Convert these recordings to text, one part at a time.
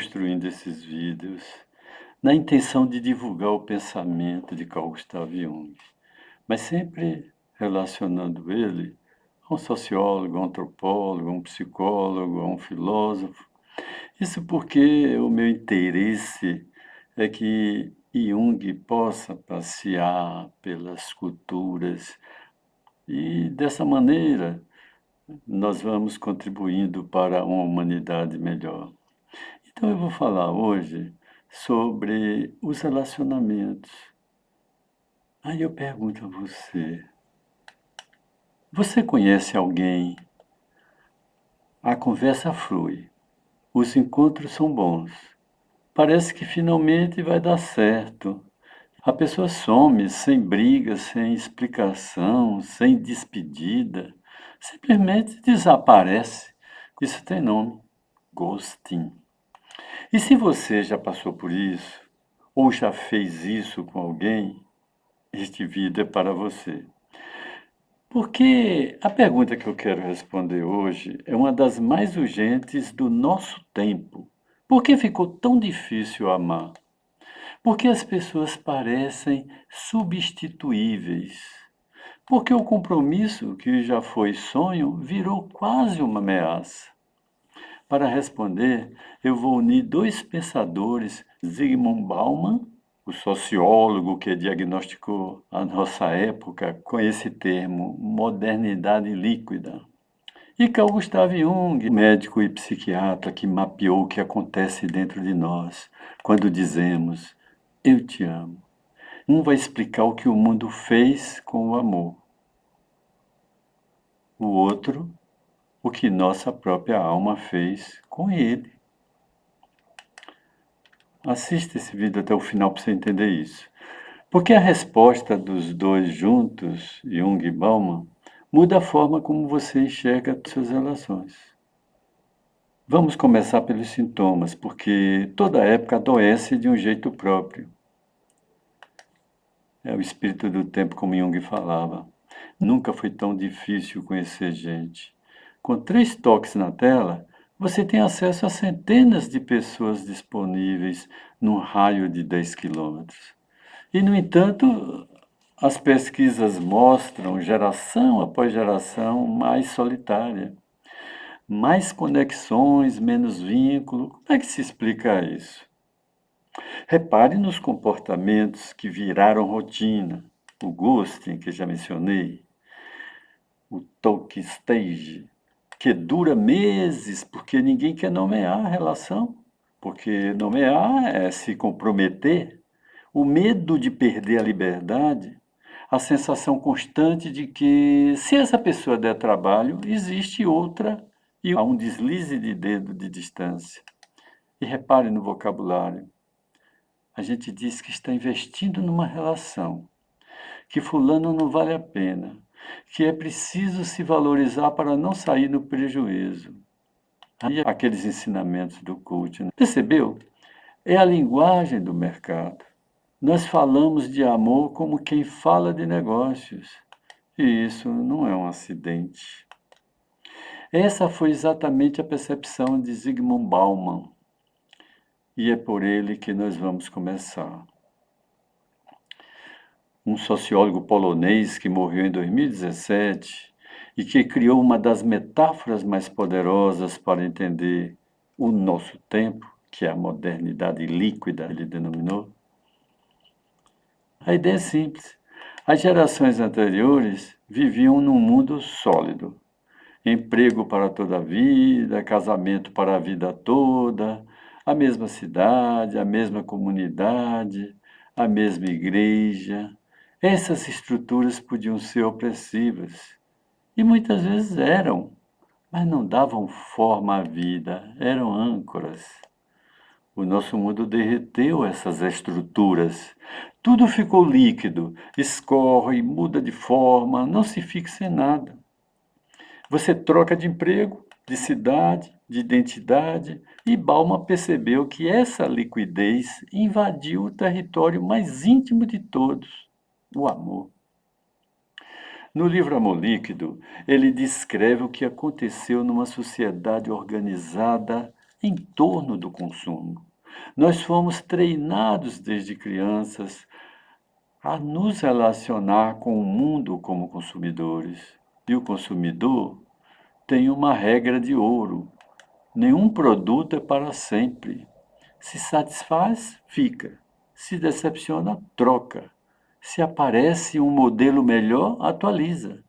construindo esses vídeos na intenção de divulgar o pensamento de Carl Gustav Jung, mas sempre relacionando ele a um sociólogo, a um antropólogo, a um psicólogo, a um filósofo. Isso porque o meu interesse é que Jung possa passear pelas culturas e, dessa maneira, nós vamos contribuindo para uma humanidade melhor. Então, eu vou falar hoje sobre os relacionamentos. Aí eu pergunto a você: você conhece alguém? A conversa flui, os encontros são bons. Parece que finalmente vai dar certo. A pessoa some sem briga, sem explicação, sem despedida. Simplesmente desaparece. Isso tem nome: ghosting. E se você já passou por isso, ou já fez isso com alguém, este vídeo é para você. Porque a pergunta que eu quero responder hoje é uma das mais urgentes do nosso tempo. Por que ficou tão difícil amar? Porque as pessoas parecem substituíveis. Porque o compromisso, que já foi sonho, virou quase uma ameaça. Para responder, eu vou unir dois pensadores, Zygmunt Bauman, o sociólogo que diagnosticou a nossa época com esse termo, modernidade líquida, e Carl Gustav Jung, médico e psiquiatra que mapeou o que acontece dentro de nós quando dizemos eu te amo. Um vai explicar o que o mundo fez com o amor. O outro, o que nossa própria alma fez com ele. Assista esse vídeo até o final para você entender isso. Porque a resposta dos dois juntos, Jung e Bauman, muda a forma como você enxerga suas relações. Vamos começar pelos sintomas, porque toda época adoece de um jeito próprio. É o espírito do tempo, como Jung falava. Nunca foi tão difícil conhecer gente. Com 3 toques na tela, você tem acesso a centenas de pessoas disponíveis num raio de 10 quilômetros. E, no entanto, as pesquisas mostram geração após geração mais solitária. Mais conexões, menos vínculo. Como é que se explica isso? Repare nos comportamentos que viraram rotina. O ghosting, que já mencionei, o talk stage, que dura meses porque ninguém quer nomear a relação. Porque nomear é se comprometer. O medo de perder a liberdade, a sensação constante de que, se essa pessoa der trabalho, existe outra e há um deslize de dedo de distância. E repare no vocabulário. A gente diz que está investindo numa relação, que fulano não vale a pena, que é preciso se valorizar para não sair no prejuízo. Aí aqueles ensinamentos do coaching. Percebeu? É a linguagem do mercado. Nós falamos de amor como quem fala de negócios. E isso não é um acidente. Essa foi exatamente a percepção de Zygmunt Bauman. E é por ele que nós vamos começar. Um sociólogo polonês que morreu em 2017 e que criou uma das metáforas mais poderosas para entender o nosso tempo, que é a modernidade líquida, ele denominou. A ideia é simples. As gerações anteriores viviam num mundo sólido. Emprego para toda a vida, casamento para a vida toda, a mesma cidade, a mesma comunidade, a mesma igreja. Essas estruturas podiam ser opressivas, e muitas vezes eram, mas não davam forma à vida, eram âncoras. O nosso mundo derreteu essas estruturas. Tudo ficou líquido, escorre, muda de forma, não se fixa em nada. Você troca de emprego, de cidade, de identidade, e Bauman percebeu que essa liquidez invadiu o território mais íntimo de todos, o amor. No livro Amor Líquido, ele descreve o que aconteceu numa sociedade organizada em torno do consumo. Nós fomos treinados desde crianças a nos relacionar com o mundo como consumidores. E o consumidor tem uma regra de ouro: nenhum produto é para sempre. Se satisfaz, fica. Se decepciona, troca. Se aparece um modelo melhor, atualiza.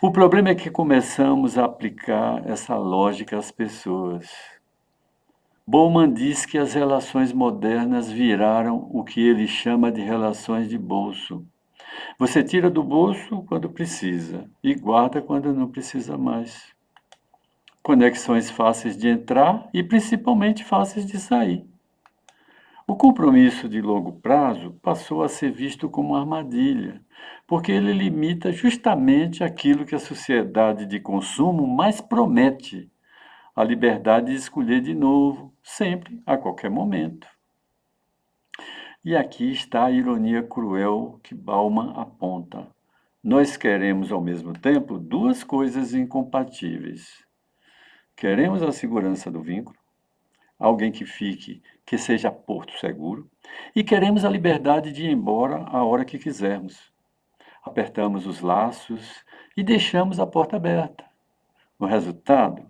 O problema é que começamos a aplicar essa lógica às pessoas. Bowman diz que as relações modernas viraram o que ele chama de relações de bolso. Você tira do bolso quando precisa e guarda quando não precisa mais. Conexões fáceis de entrar e principalmente fáceis de sair. O compromisso de longo prazo passou a ser visto como uma armadilha, porque ele limita justamente aquilo que a sociedade de consumo mais promete: a liberdade de escolher de novo, sempre, a qualquer momento. E aqui está a ironia cruel que Bauman aponta. Nós queremos, ao mesmo tempo, duas coisas incompatíveis. Queremos a segurança do vínculo, alguém que fique, que seja porto seguro, e queremos a liberdade de ir embora a hora que quisermos. Apertamos os laços e deixamos a porta aberta. O resultado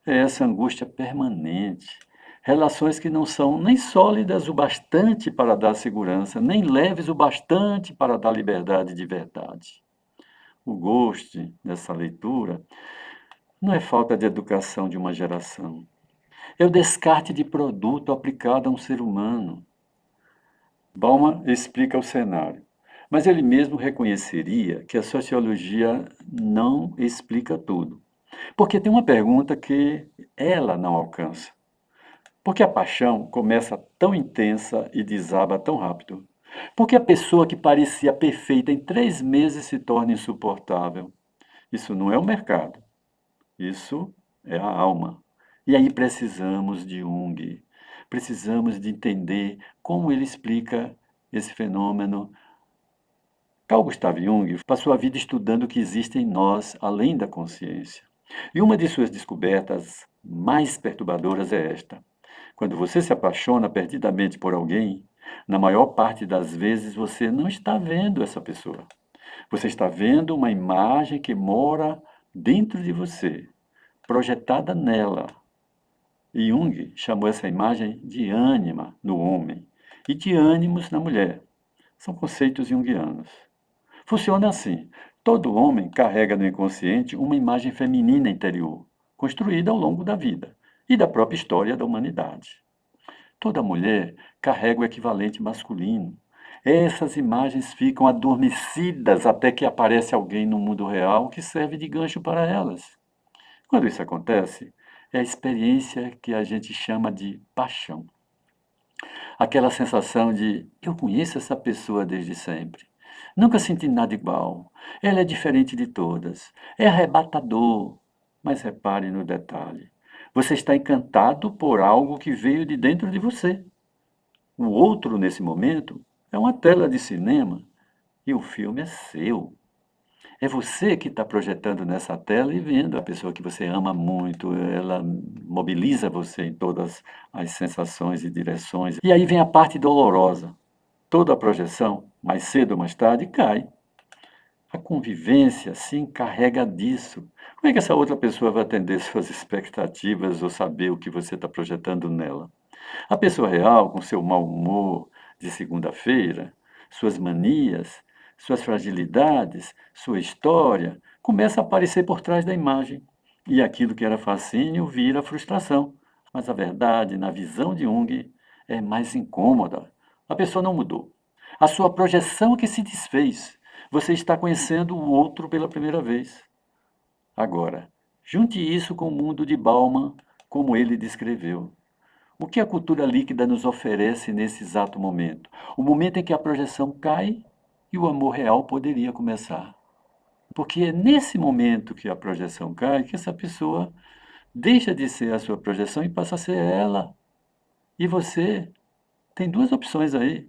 é essa angústia permanente. Relações que não são nem sólidas o bastante para dar segurança, nem leves o bastante para dar liberdade de verdade. O gosto dessa leitura não é falta de educação de uma geração. É o descarte de produto aplicado a um ser humano. Bauman explica o cenário, mas ele mesmo reconheceria que a sociologia não explica tudo. Porque tem uma pergunta que ela não alcança. Por que a paixão começa tão intensa e desaba tão rápido? Por que a pessoa que parecia perfeita em 3 meses se torna insuportável? Isso não é o mercado, isso é a alma. E aí precisamos de Jung, precisamos de entender como ele explica esse fenômeno. Carl Gustav Jung passou a vida estudando o que existe em nós além da consciência. E uma de suas descobertas mais perturbadoras é esta: quando você se apaixona perdidamente por alguém, na maior parte das vezes você não está vendo essa pessoa. Você está vendo uma imagem que mora dentro de você, projetada nela. E Jung chamou essa imagem de ânima no homem e de ânimos na mulher. São conceitos junguianos. Funciona assim: todo homem carrega no inconsciente uma imagem feminina interior, construída ao longo da vida e da própria história da humanidade. Toda mulher carrega o equivalente masculino. Essas imagens ficam adormecidas até que aparece alguém no mundo real que serve de gancho para elas. Quando isso acontece, é a experiência que a gente chama de paixão. Aquela sensação de eu conheço essa pessoa desde sempre. Nunca senti nada igual. Ela é diferente de todas. É arrebatador. Mas repare no detalhe. Você está encantado por algo que veio de dentro de você. O outro, nesse momento, é uma tela de cinema e o filme é seu. É você que está projetando nessa tela e vendo a pessoa que você ama muito, ela mobiliza você em todas as sensações e direções. E aí vem a parte dolorosa. Toda a projeção, mais cedo ou mais tarde, cai. A convivência se encarrega disso. Como é que essa outra pessoa vai atender suas expectativas ou saber o que você está projetando nela? A pessoa real, com seu mau humor de segunda-feira, suas manias, suas fragilidades, sua história, começa a aparecer por trás da imagem. E aquilo que era fascínio vira frustração. Mas a verdade, na visão de Jung, é mais incômoda. A pessoa não mudou. A sua projeção que se desfez. Você está conhecendo o outro pela primeira vez. Agora, junte isso com o mundo de Bauman, como ele descreveu. O que a cultura líquida nos oferece nesse exato momento? O momento em que a projeção cai e o amor real poderia começar. Porque é nesse momento que a projeção cai que essa pessoa deixa de ser a sua projeção e passa a ser ela. E você tem duas opções aí.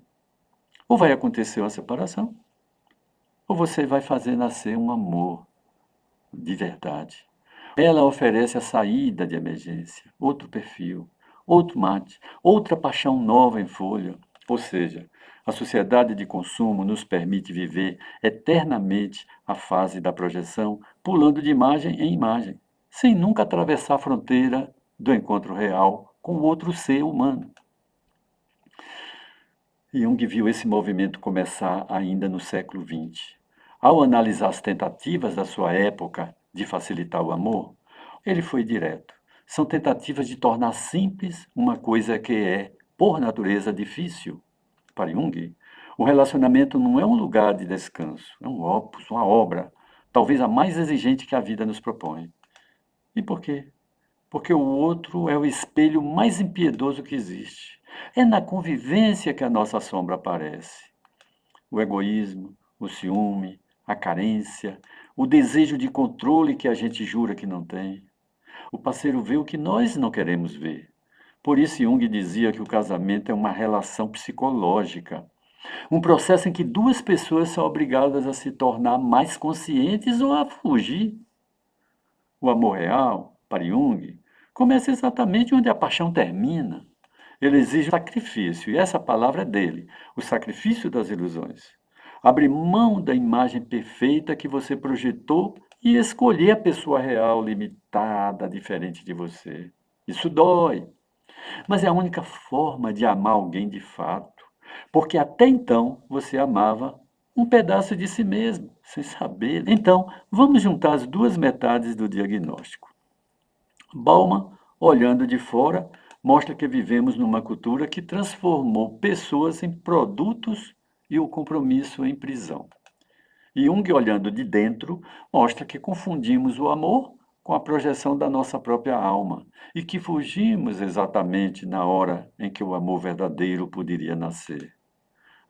Ou vai acontecer uma separação, ou você vai fazer nascer um amor de verdade. Ela oferece a saída de emergência, outro perfil, outro mate, outra paixão nova em folha. Ou seja, a sociedade de consumo nos permite viver eternamente a fase da projeção, pulando de imagem em imagem, sem nunca atravessar a fronteira do encontro real com o outro ser humano. Jung viu esse movimento começar ainda no século XX. Ao analisar as tentativas da sua época de facilitar o amor, ele foi direto. São tentativas de tornar simples uma coisa que é, por natureza, difícil. Para Jung, o relacionamento não é um lugar de descanso, é um opus, uma obra, talvez a mais exigente que a vida nos propõe. E por quê? Porque o outro é o espelho mais impiedoso que existe. É na convivência que a nossa sombra aparece. O egoísmo, o ciúme, a carência, o desejo de controle que a gente jura que não tem. O parceiro vê o que nós não queremos ver. Por isso Jung dizia que o casamento é uma relação psicológica, um processo em que duas pessoas são obrigadas a se tornar mais conscientes ou a fugir. O amor real, para Jung, começa exatamente onde a paixão termina. Ele exige sacrifício, e essa palavra é dele, o sacrifício das ilusões. Abrir mão da imagem perfeita que você projetou e escolher a pessoa real, limitada, diferente de você. Isso dói, mas é a única forma de amar alguém de fato, porque até então você amava um pedaço de si mesmo, sem saber. Então, vamos juntar as duas metades do diagnóstico. Bauman, olhando de fora, mostra que vivemos numa cultura que transformou pessoas em produtos e o compromisso em prisão. E Jung, olhando de dentro, mostra que confundimos o amor com a projeção da nossa própria alma e que fugimos exatamente na hora em que o amor verdadeiro poderia nascer.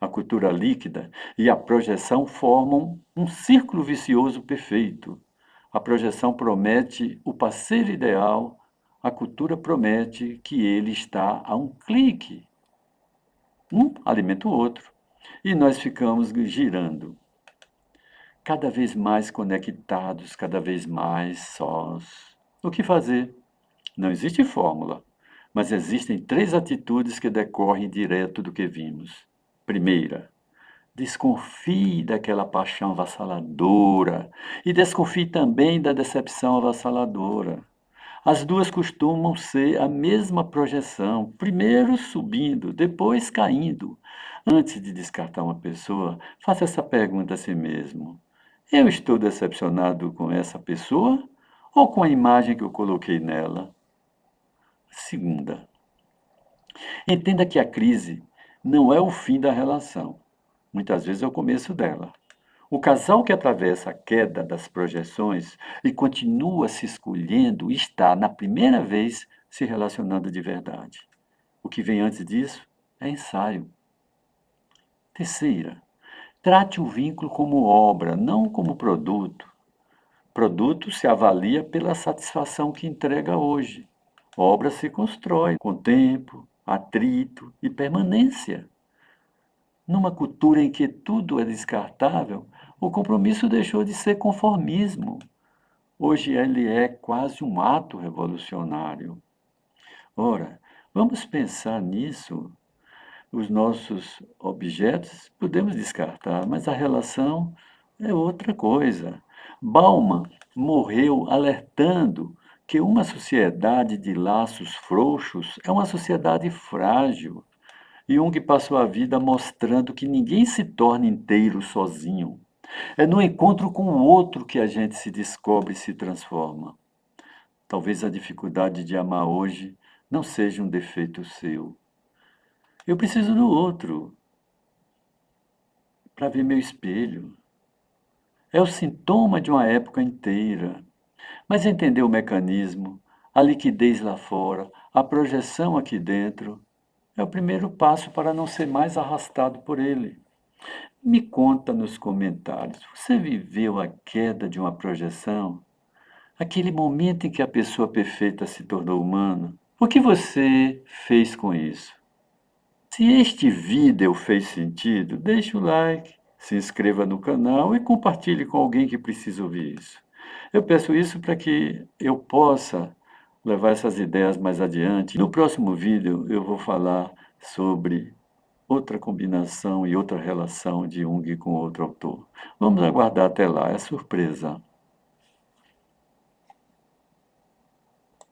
A cultura líquida e a projeção formam um círculo vicioso perfeito. A projeção promete o parceiro ideal, a cultura promete que ele está a um clique. Um alimenta o outro. E nós ficamos girando, cada vez mais conectados, cada vez mais sós. O que fazer? Não existe fórmula, mas existem três atitudes que decorrem direto do que vimos. Primeira, desconfie daquela paixão avassaladora e desconfie também da decepção avassaladora. As duas costumam ser a mesma projeção, primeiro subindo, depois caindo. Antes de descartar uma pessoa, faça essa pergunta a si mesmo: eu estou decepcionado com essa pessoa ou com a imagem que eu coloquei nela? Segunda, entenda que a crise não é o fim da relação. Muitas vezes é o começo dela. O casal que atravessa a queda das projeções e continua se escolhendo está, na primeira vez, se relacionando de verdade. O que vem antes disso é ensaio. Terceira, trate o vínculo como obra, não como produto. Produto se avalia pela satisfação que entrega hoje. Obra se constrói com tempo, atrito e permanência. Numa cultura em que tudo é descartável, o compromisso deixou de ser conformismo. Hoje ele é quase um ato revolucionário. Ora, vamos pensar nisso. Os nossos objetos podemos descartar, mas a relação é outra coisa. Bauman morreu alertando que uma sociedade de laços frouxos é uma sociedade frágil. Jung passou a vida mostrando que ninguém se torna inteiro sozinho. É no encontro com o outro que a gente se descobre e se transforma. Talvez a dificuldade de amar hoje não seja um defeito seu. Eu preciso do outro para ver meu espelho. É o sintoma de uma época inteira. Mas entender o mecanismo, a liquidez lá fora, a projeção aqui dentro, é o primeiro passo para não ser mais arrastado por ele. Me conta nos comentários, você viveu a queda de uma projeção? Aquele momento em que a pessoa perfeita se tornou humana? O que você fez com isso? Se este vídeo fez sentido, deixe o like, se inscreva no canal e compartilhe com alguém que precisa ouvir isso. Eu peço isso para que eu possa levar essas ideias mais adiante. No próximo vídeo eu vou falar sobre outra combinação e outra relação de Jung com outro autor. Vamos aguardar até lá, é surpresa.